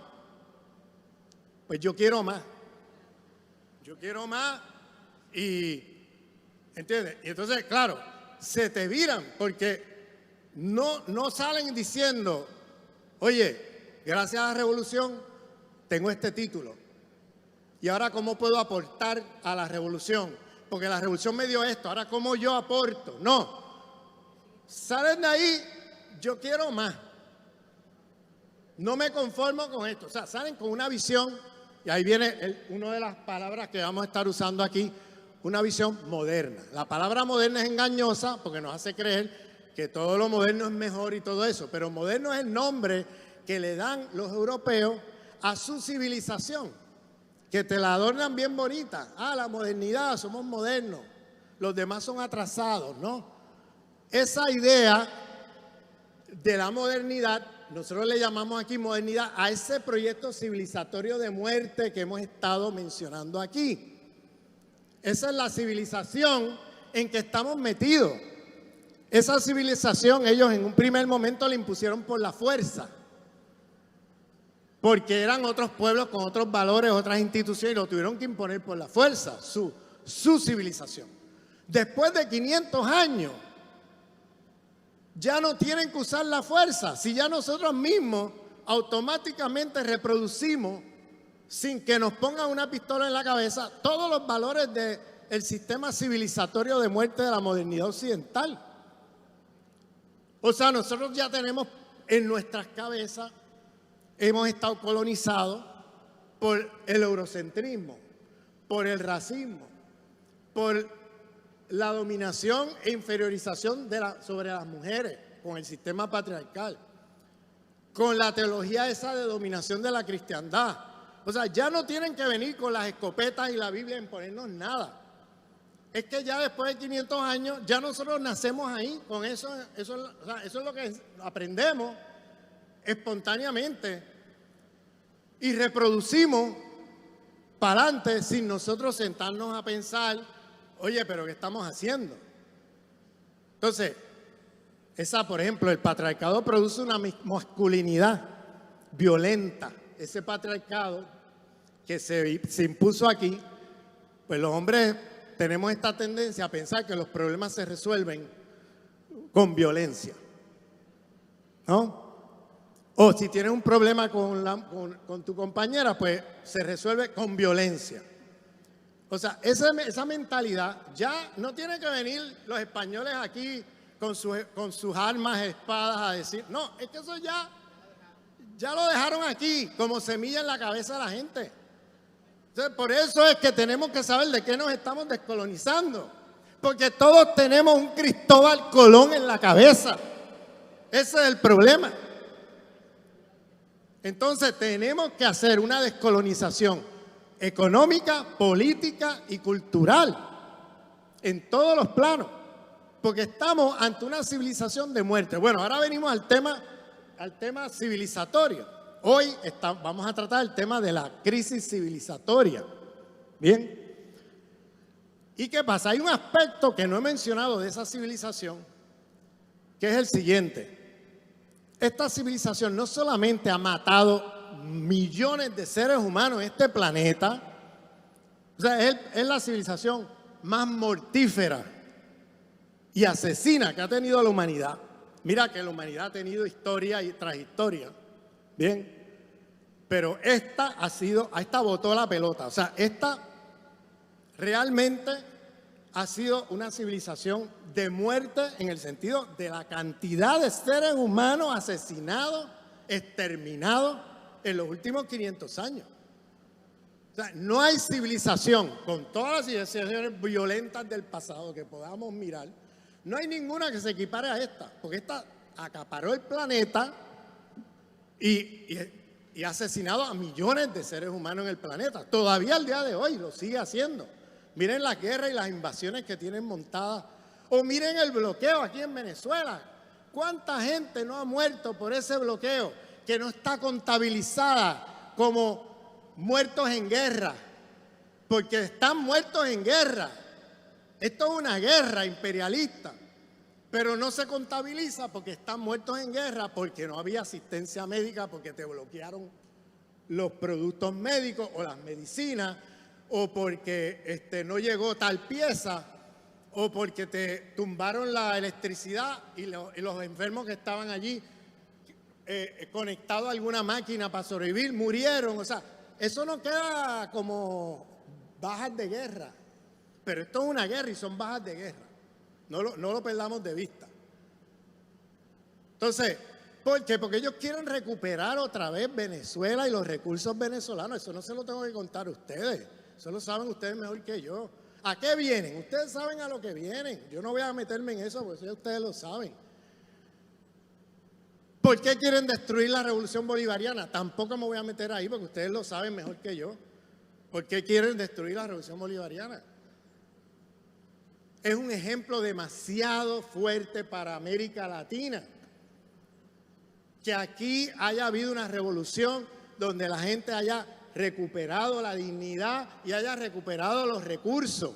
pues yo quiero más. Yo quiero más y, ¿entiendes? Y entonces, claro, se te viran porque no salen diciendo, oye, gracias a la revolución tengo este título. Y ahora, ¿cómo puedo aportar a la revolución? Porque la revolución me dio esto, ahora ¿cómo yo aporto? No, salen de ahí, yo quiero más. No me conformo con esto. O sea, salen con una visión, y ahí viene una de las palabras que vamos a estar usando aquí, una visión moderna. La palabra moderna es engañosa porque nos hace creer que todo lo moderno es mejor y todo eso, pero moderno es el nombre que le dan los europeos a su civilización, que te la adornan bien bonita. Ah, la modernidad, somos modernos, los demás son atrasados, ¿no? Esa idea de la modernidad, nosotros le llamamos aquí modernidad a ese proyecto civilizatorio de muerte que hemos estado mencionando aquí. Esa es la civilización en que estamos metidos. Esa civilización ellos en un primer momento la impusieron por la fuerza, porque eran otros pueblos con otros valores, otras instituciones, y lo tuvieron que imponer por la fuerza, su civilización. Después de 500 años, ya no tienen que usar la fuerza. Si ya nosotros mismos automáticamente reproducimos, sin que nos pongan una pistola en la cabeza, todos los valores del sistema civilizatorio de muerte de la modernidad occidental. O sea, nosotros ya tenemos en nuestras cabezas, hemos estado colonizados por el eurocentrismo, por el racismo, por la dominación e inferiorización sobre las mujeres con el sistema patriarcal, con la teología esa de dominación de la cristiandad. O sea, ya no tienen que venir con las escopetas y la Biblia a imponernos nada. Es que ya después de 500 años, ya nosotros nacemos ahí con eso. Eso es lo que aprendemos espontáneamente y reproducimos para adelante sin nosotros sentarnos a pensar, oye, pero ¿qué estamos haciendo? Entonces, por ejemplo, el patriarcado produce una masculinidad violenta. Ese patriarcado que se impuso aquí, pues los hombres tenemos esta tendencia a pensar que los problemas se resuelven con violencia, ¿no? O si tienes un problema con tu compañera, pues se resuelve con violencia. O sea, esa mentalidad, ya no tiene que venir los españoles aquí con sus armas, espadas a decir, no, es que eso ya lo dejaron aquí como semilla en la cabeza de la gente. Entonces, por eso es que tenemos que saber de qué nos estamos descolonizando, porque todos tenemos un Cristóbal Colón en la cabeza. Ese es el problema. Entonces tenemos que hacer una descolonización económica, política y cultural en todos los planos, porque estamos ante una civilización de muerte. Bueno, ahora venimos al tema civilizatorio. Hoy vamos a tratar el tema de la crisis civilizatoria. Bien. ¿Y qué pasa? Hay un aspecto que no he mencionado de esa civilización, que es el siguiente. Esta civilización no solamente ha matado millones de seres humanos en este planeta, o sea, es la civilización más mortífera y asesina que ha tenido la humanidad. Mira que la humanidad ha tenido historia y tras historia, bien, pero esta botó la pelota. O sea, esta realmente ha sido una civilización de muerte en el sentido de la cantidad de seres humanos asesinados, exterminados en los últimos 500 años. O sea, no hay civilización, con todas las civilizaciones violentas del pasado que podamos mirar, no hay ninguna que se equipare a esta, porque esta acaparó el planeta y ha asesinado a millones de seres humanos en el planeta. Todavía al día de hoy lo sigue haciendo. Miren las guerras y las invasiones que tienen montadas. O miren el bloqueo aquí en Venezuela. ¿Cuánta gente no ha muerto por ese bloqueo que no está contabilizada como muertos en guerra? Porque están muertos en guerra. Esto es una guerra imperialista, pero no se contabiliza porque están muertos en guerra, porque no había asistencia médica, porque te bloquearon los productos médicos o las medicinas, o porque no llegó tal pieza, o porque te tumbaron la electricidad y los enfermos que estaban allí conectados a alguna máquina para sobrevivir murieron. O sea, eso no queda como bajas de guerra, pero esto es una guerra y son bajas de guerra. No lo perdamos de vista. Entonces, ¿Por qué? Porque ellos quieren recuperar otra vez Venezuela y los recursos venezolanos. Eso no se lo tengo que contar a ustedes. Eso lo saben ustedes mejor que yo. ¿A qué vienen? Ustedes saben a lo que vienen. Yo no voy a meterme en eso porque ya ustedes lo saben. ¿Por qué quieren destruir la revolución bolivariana? Tampoco me voy a meter ahí porque ustedes lo saben mejor que yo. ¿Por qué quieren destruir la revolución bolivariana? Es un ejemplo demasiado fuerte para América Latina. Que aquí haya habido una revolución donde la gente haya recuperado la dignidad y haya recuperado los recursos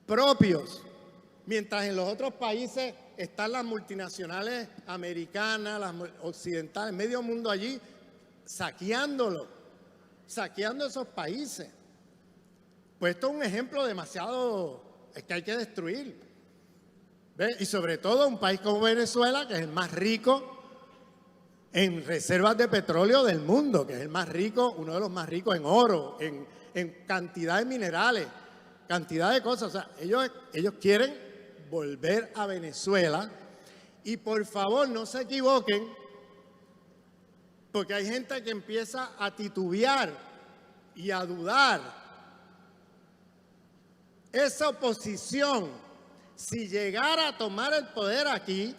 propios, mientras en los otros países están las multinacionales americanas, las occidentales, medio mundo allí saqueando esos países. Pues esto es un ejemplo demasiado que hay que destruir. ¿Ve? Y sobre todo un país como Venezuela, que es el más rico en reservas de petróleo del mundo, que es el más rico, uno de los más ricos en oro, en cantidad de minerales, cantidad de cosas. O sea, ellos quieren volver a Venezuela y por favor no se equivoquen, porque hay gente que empieza a titubear y a dudar. Esa oposición, si llegara a tomar el poder aquí,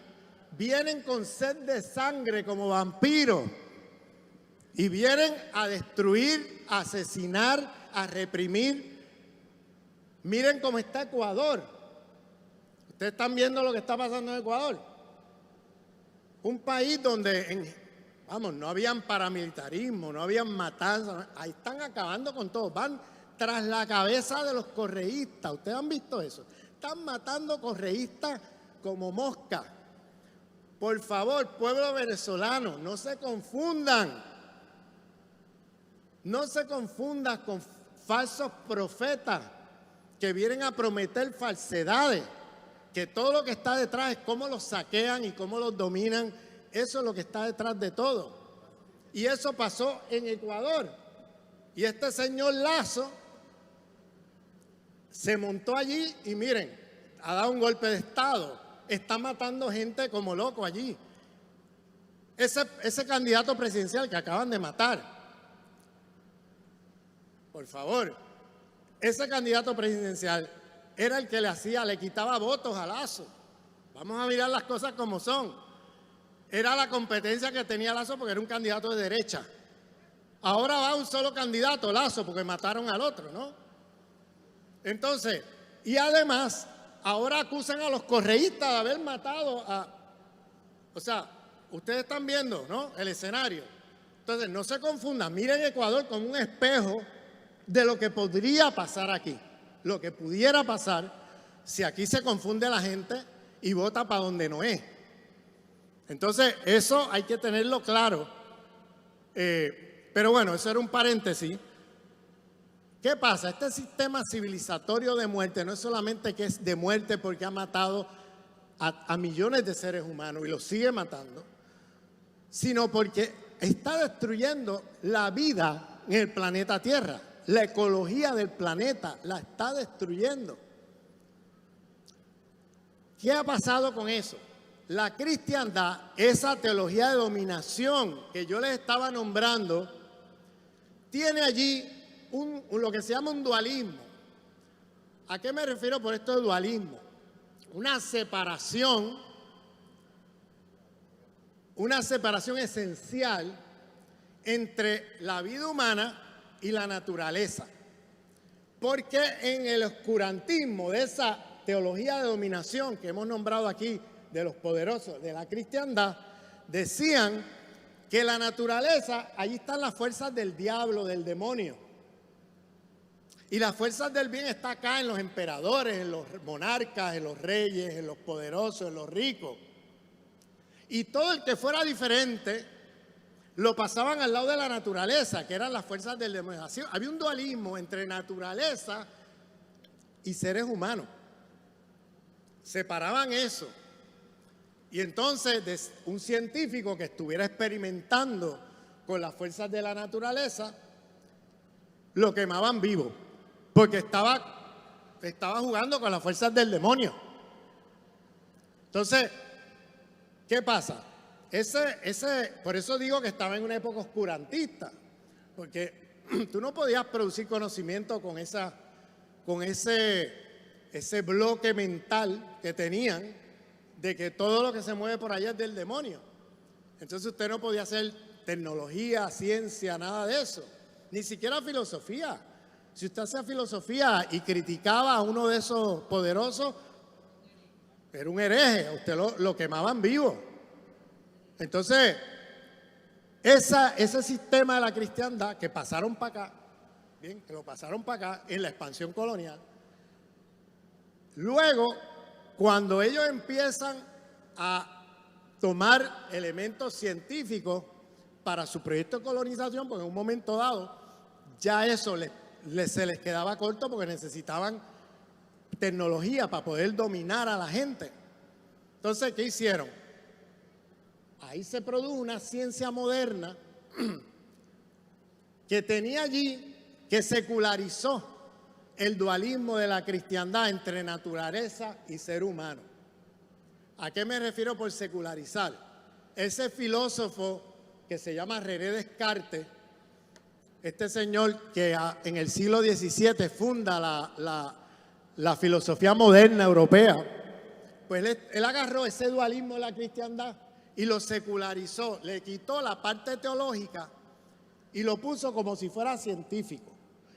vienen con sed de sangre como vampiros y vienen a destruir, a asesinar, a reprimir. Miren cómo está Ecuador. Ustedes están viendo lo que está pasando en Ecuador. Un país donde, no habían paramilitarismo, no habían matanzas. Ahí están acabando con todo. Van tras la cabeza de los correístas. ¿Ustedes han visto eso? Están matando correístas como moscas. Por favor, pueblo venezolano, no se confundan. No se confundan con falsos profetas que vienen a prometer falsedades. Que todo lo que está detrás es cómo los saquean y cómo los dominan. Eso es lo que está detrás de todo. Y eso pasó en Ecuador. Y este señor Lazo se montó allí y miren, ha dado un golpe de Estado. Está matando gente como loco allí. Ese candidato presidencial que acaban de matar, por favor, ese candidato presidencial era el que le quitaba votos a Lazo. Vamos a mirar las cosas como son. Era la competencia que tenía Lazo porque era un candidato de derecha. Ahora va un solo candidato, Lazo, porque mataron al otro, ¿no? Entonces, y además, ahora acusan a los correístas de haber matado a... O sea, ustedes están viendo, ¿no?, el escenario. Entonces, no se confundan. Miren Ecuador como un espejo de lo que podría pasar aquí. Lo que pudiera pasar si aquí se confunde la gente y vota para donde no es. Entonces, eso hay que tenerlo claro. Pero bueno, eso era un paréntesis. ¿Qué pasa? Este sistema civilizatorio de muerte no es solamente que es de muerte porque ha matado a millones de seres humanos y los sigue matando, sino porque está destruyendo la vida en el planeta Tierra. La ecología del planeta la está destruyendo. ¿Qué ha pasado con eso? La cristiandad, esa teología de dominación que yo les estaba nombrando, tiene allí lo que se llama un dualismo. ¿A qué me refiero por esto de dualismo? Una separación esencial entre la vida humana y la naturaleza. Porque en el oscurantismo de esa teología de dominación que hemos nombrado aquí, de los poderosos, de la cristiandad, decían que la naturaleza, allí están las fuerzas del diablo, del demonio. Y las fuerzas del bien están acá en los emperadores, en los monarcas, en los reyes, en los poderosos, en los ricos. Y todo el que fuera diferente lo pasaban al lado de la naturaleza, que eran las fuerzas del demonio. Así, había un dualismo entre naturaleza y seres humanos. Separaban eso. Y entonces un científico que estuviera experimentando con las fuerzas de la naturaleza, lo quemaban vivo, porque estaba jugando con las fuerzas del demonio. Entonces, ¿qué pasa? por eso digo que estaba en una época oscurantista, porque tú no podías producir conocimiento con ese bloque mental que tenían de que todo lo que se mueve por allá es del demonio. Entonces usted no podía hacer tecnología, ciencia, nada de eso, ni siquiera filosofía. Si usted hacía filosofía y criticaba a uno de esos poderosos, era un hereje, usted lo quemaban vivo. Entonces, ese sistema de la cristiandad que pasaron para acá, bien, que lo pasaron para acá en la expansión colonial, luego, cuando ellos empiezan a tomar elementos científicos para su proyecto de colonización, porque en un momento dado ya eso se les quedaba corto porque necesitaban tecnología para poder dominar a la gente. Entonces, ¿qué hicieron? Ahí se produjo una ciencia moderna que tenía allí, que secularizó el dualismo de la cristiandad entre naturaleza y ser humano. ¿A qué me refiero por secularizar? Ese filósofo que se llama René Descartes, este señor que en el siglo XVII funda la filosofía moderna europea, pues él agarró ese dualismo de la cristiandad y lo secularizó, le quitó la parte teológica y lo puso como si fuera científico.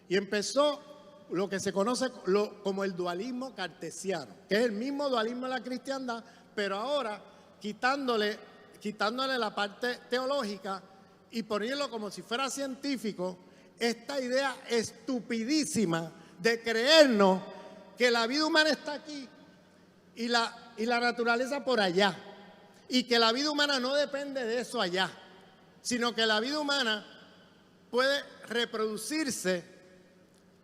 Y empezó lo que se conoce como el dualismo cartesiano, que es el mismo dualismo de la cristiandad, pero ahora quitándole la parte teológica y poniéndolo como si fuera científico, esta idea estupidísima de creernos que la vida humana está aquí y la naturaleza por allá, y que la vida humana no depende de eso allá, sino que la vida humana puede reproducirse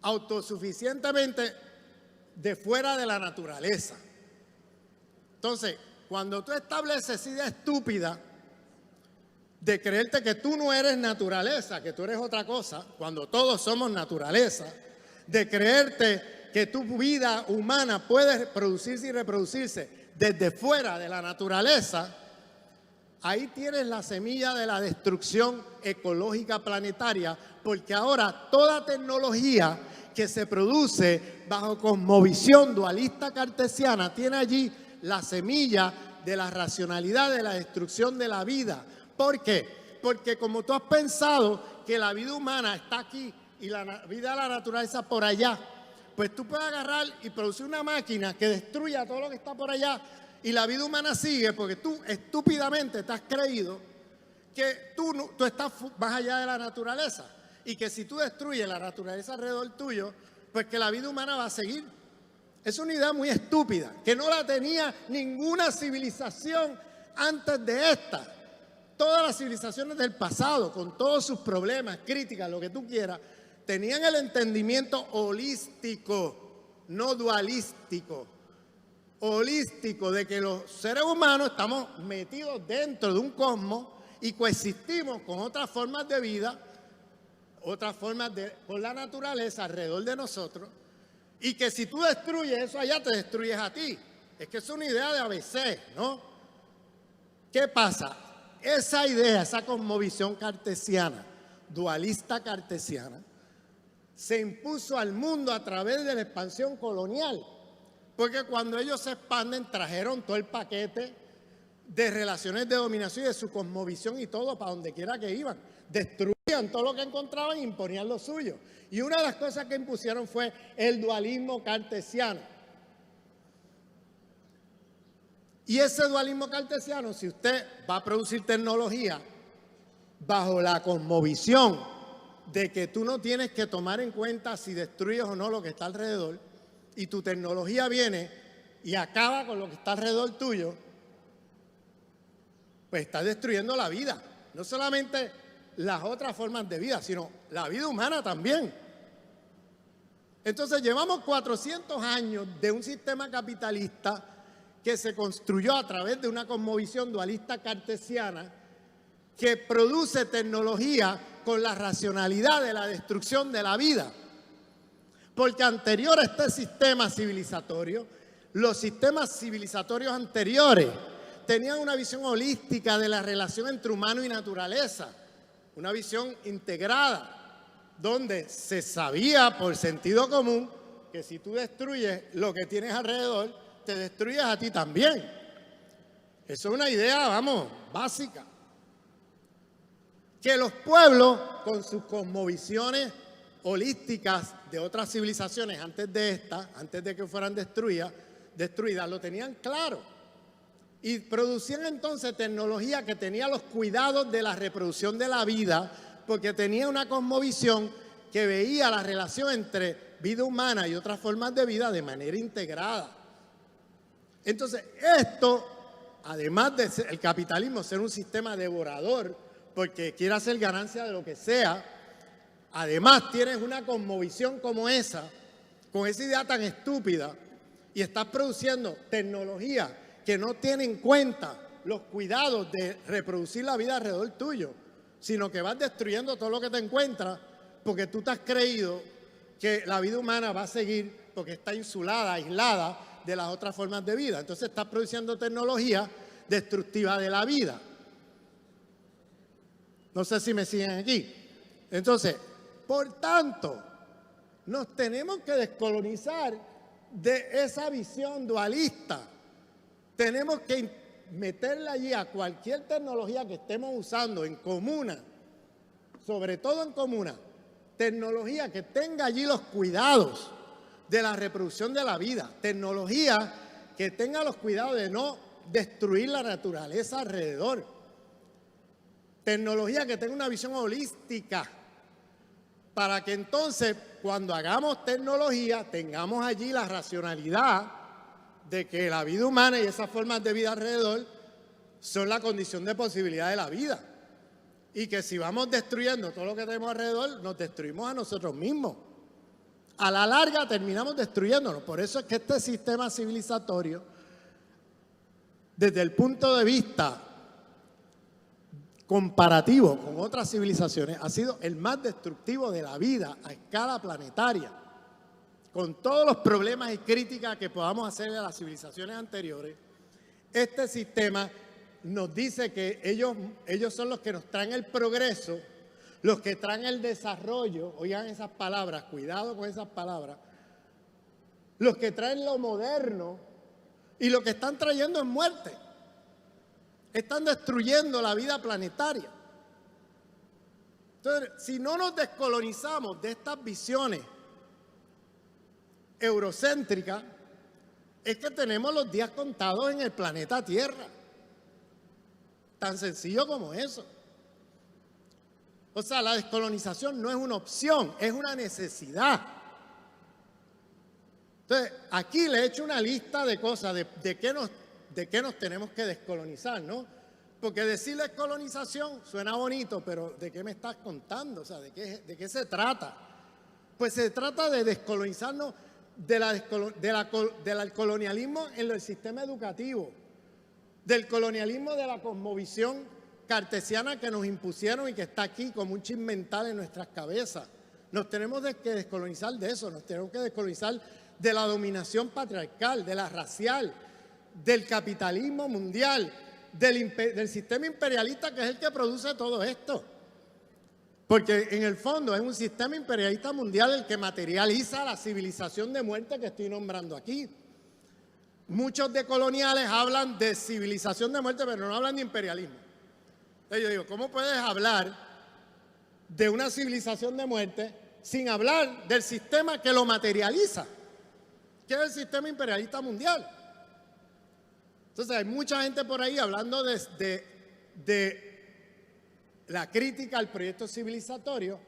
autosuficientemente de fuera de la naturaleza. Entonces, cuando tú estableces esa idea estúpida de creerte que tú no eres naturaleza, que tú eres otra cosa, cuando todos somos naturaleza, de creerte que tu vida humana puede producirse y reproducirse desde fuera de la naturaleza, ahí tienes la semilla de la destrucción ecológica planetaria, porque ahora toda tecnología que se produce bajo cosmovisión dualista cartesiana tiene allí la semilla de la racionalidad de la destrucción de la vida. ¿Por qué? Porque como tú has pensado que la vida humana está aquí y la vida de la naturaleza por allá, pues tú puedes agarrar y producir una máquina que destruya todo lo que está por allá y la vida humana sigue, porque tú estúpidamente te has creído que tú estás más allá de la naturaleza y que si tú destruyes la naturaleza alrededor tuyo, pues que la vida humana va a seguir. Es una idea muy estúpida, que no la tenía ninguna civilización antes de esta. Todas las civilizaciones del pasado, con todos sus problemas, críticas, lo que tú quieras, tenían el entendimiento holístico, no dualístico. Holístico, de que los seres humanos estamos metidos dentro de un cosmos y coexistimos con otras formas de vida, otras formas con la naturaleza alrededor de nosotros, y que si tú destruyes eso allá, te destruyes a ti. Es que es una idea de ABC, ¿no? ¿Qué pasa? Esa idea, esa cosmovisión cartesiana, dualista cartesiana, se impuso al mundo a través de la expansión colonial. Porque cuando ellos se expanden, trajeron todo el paquete de relaciones de dominación y de su cosmovisión y todo para donde quiera que iban. Destruían todo lo que encontraban e imponían lo suyo. Y una de las cosas que impusieron fue el dualismo cartesiano. Y ese dualismo cartesiano, si usted va a producir tecnología bajo la cosmovisión de que tú no tienes que tomar en cuenta si destruyes o no lo que está alrededor, y tu tecnología viene y acaba con lo que está alrededor tuyo, pues estás destruyendo la vida. No solamente las otras formas de vida, sino la vida humana también. Entonces llevamos 400 años de un sistema capitalista que se construyó a través de una cosmovisión dualista cartesiana que produce tecnología con la racionalidad de la destrucción de la vida. Porque anterior a este sistema civilizatorio, los sistemas civilizatorios anteriores tenían una visión holística de la relación entre humano y naturaleza, una visión integrada, donde se sabía por sentido común que si tú destruyes lo que tienes alrededor, te destruyes a ti también. Eso es una idea, vamos, básica. Que los pueblos, con sus cosmovisiones holísticas de otras civilizaciones antes de esta, antes de que fueran destruidas, lo tenían claro. Y producían entonces tecnología que tenía los cuidados de la reproducción de la vida, porque tenía una cosmovisión que veía la relación entre vida humana y otras formas de vida de manera integrada. Entonces, esto, además de el capitalismo ser un sistema devorador, porque quiere hacer ganancia de lo que sea, además tienes una cosmovisión como esa, con esa idea tan estúpida, y estás produciendo tecnología que no tiene en cuenta los cuidados de reproducir la vida alrededor tuyo, sino que vas destruyendo todo lo que te encuentras porque tú te has creído que la vida humana va a seguir porque está insulada, aislada de las otras formas de vida. Entonces estás produciendo tecnología destructiva de la vida. No sé si me siguen aquí. Entonces, por tanto, nos tenemos que descolonizar de esa visión dualista. Tenemos que meterle allí a cualquier tecnología que estemos usando en comuna, sobre todo en comuna, tecnología que tenga allí los cuidados de la reproducción de la vida, tecnología que tenga los cuidados de no destruir la naturaleza alrededor, tecnología que tenga una visión holística, para que entonces cuando hagamos tecnología tengamos allí la racionalidad de que la vida humana y esas formas de vida alrededor son la condición de posibilidad de la vida. Y que si vamos destruyendo todo lo que tenemos alrededor, nos destruimos a nosotros mismos. A la larga terminamos destruyéndonos. Por eso es que este sistema civilizatorio, desde el punto de vista comparativo con otras civilizaciones, ha sido el más destructivo de la vida a escala planetaria. Con todos los problemas y críticas que podamos hacerle a las civilizaciones anteriores, este sistema nos dice que ellos son los que nos traen el progreso, los que traen el desarrollo, oigan esas palabras, cuidado con esas palabras, los que traen lo moderno y lo que están trayendo es muerte. Están destruyendo la vida planetaria. Entonces, si no nos descolonizamos de estas visiones eurocéntrica, es que tenemos los días contados en el planeta Tierra. Tan sencillo como eso. O sea, la descolonización no es una opción, es una necesidad. Entonces, aquí le he hecho una lista de cosas, de qué nos tenemos que descolonizar, ¿no? Porque decir descolonización suena bonito, pero ¿de qué me estás contando? O sea, ¿de qué se trata? Pues se trata de descolonizarnos del colonialismo en el sistema educativo, del colonialismo de la cosmovisión cartesiana que nos impusieron y que está aquí como un chip mental en nuestras cabezas. Nos tenemos que descolonizar de eso, nos tenemos que descolonizar de la dominación patriarcal, de la racial, del capitalismo mundial, del sistema imperialista que es el que produce todo esto. Porque en el fondo es un sistema imperialista mundial el que materializa la civilización de muerte que estoy nombrando aquí. Muchos decoloniales hablan de civilización de muerte, pero no hablan de imperialismo. Entonces yo digo, ¿cómo puedes hablar de una civilización de muerte sin hablar del sistema que lo materializa, que es el sistema imperialista mundial? Entonces hay mucha gente por ahí hablando de la crítica al proyecto civilizatorio,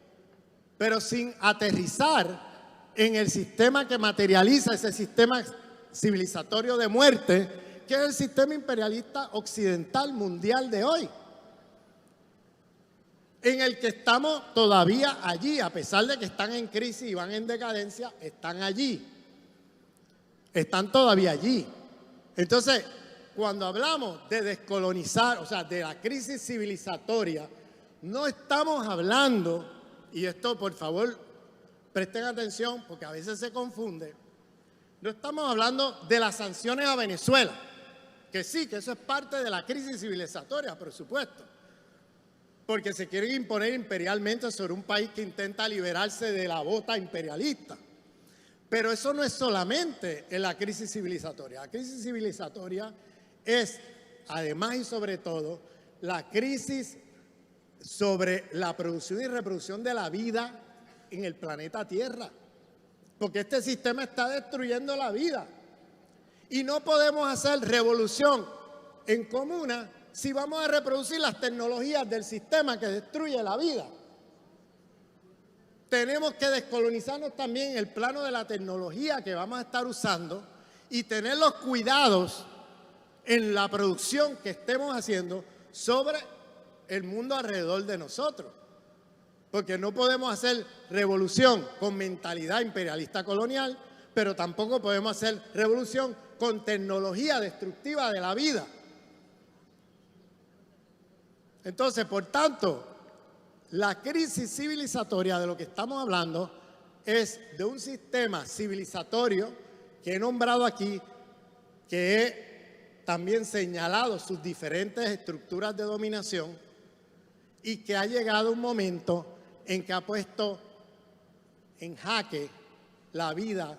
pero sin aterrizar en el sistema que materializa ese sistema civilizatorio de muerte, que es el sistema imperialista occidental mundial de hoy, en el que estamos todavía allí, a pesar de que están en crisis y van en decadencia, están allí, están todavía allí. Entonces, cuando hablamos de descolonizar, o sea, de la crisis civilizatoria, no estamos hablando, y esto por favor presten atención porque a veces se confunde, no estamos hablando de las sanciones a Venezuela, que sí, que eso es parte de la crisis civilizatoria, por supuesto, porque se quieren imponer imperialmente sobre un país que intenta liberarse de la bota imperialista. Pero eso no es solamente en la crisis civilizatoria. La crisis civilizatoria es, además y sobre todo, la crisis sobre la producción y reproducción de la vida en el planeta Tierra. Porque este sistema está destruyendo la vida. Y no podemos hacer revolución en comuna si vamos a reproducir las tecnologías del sistema que destruye la vida. Tenemos que descolonizarnos también en el plano de la tecnología que vamos a estar usando y tener los cuidados en la producción que estemos haciendo sobre el mundo alrededor de nosotros. Porque no podemos hacer revolución con mentalidad imperialista colonial, pero tampoco podemos hacer revolución con tecnología destructiva de la vida. Entonces, por tanto, la crisis civilizatoria de lo que estamos hablando es de un sistema civilizatorio que he nombrado aquí, que he también señalado sus diferentes estructuras de dominación y que ha llegado un momento en que ha puesto en jaque la vida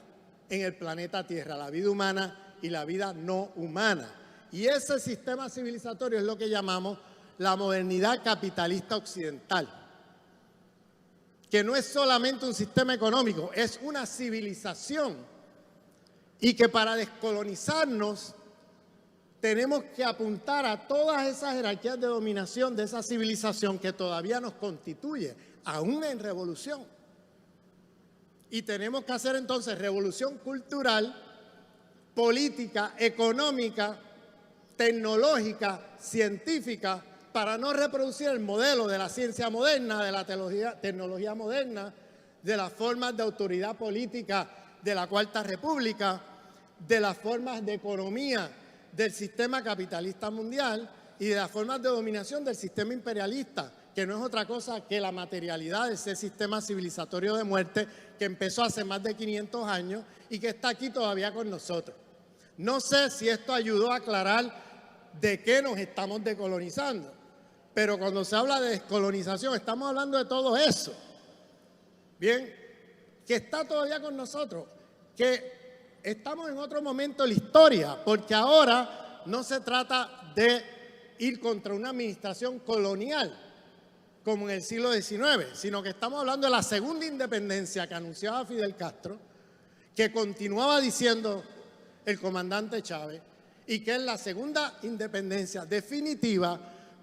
en el planeta Tierra, la vida humana y la vida no humana. Y ese sistema civilizatorio es lo que llamamos la modernidad capitalista occidental, que no es solamente un sistema económico, es una civilización, y que para descolonizarnos tenemos que apuntar a todas esas jerarquías de dominación de esa civilización que todavía nos constituye, aún en revolución. Y tenemos que hacer entonces revolución cultural, política, económica, tecnológica, científica, para no reproducir el modelo de la ciencia moderna, de la tecnología moderna, de las formas de autoridad política de la Cuarta República, de las formas de economía del sistema capitalista mundial y de las formas de dominación del sistema imperialista, que no es otra cosa que la materialidad de ese sistema civilizatorio de muerte que empezó hace más de 500 años y que está aquí todavía con nosotros. No sé si esto ayudó a aclarar de qué nos estamos decolonizando, pero cuando se habla de descolonización estamos hablando de todo eso. Bien, que está todavía con nosotros, que estamos en otro momento de la historia, porque ahora no se trata de ir contra una administración colonial como en el siglo XIX, sino que estamos hablando de la segunda independencia que anunciaba Fidel Castro, que continuaba diciendo el comandante Chávez, y que es la segunda independencia definitiva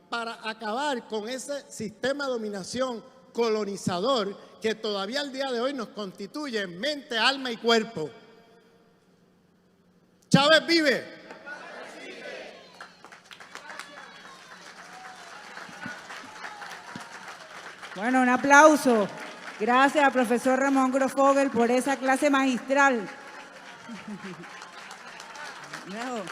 para acabar con ese sistema de dominación colonizador que todavía al día de hoy nos constituye en mente, alma y cuerpo. Chávez vive. Bueno, un aplauso. Gracias al profesor Ramón Grosfogel por esa clase magistral. Bravo.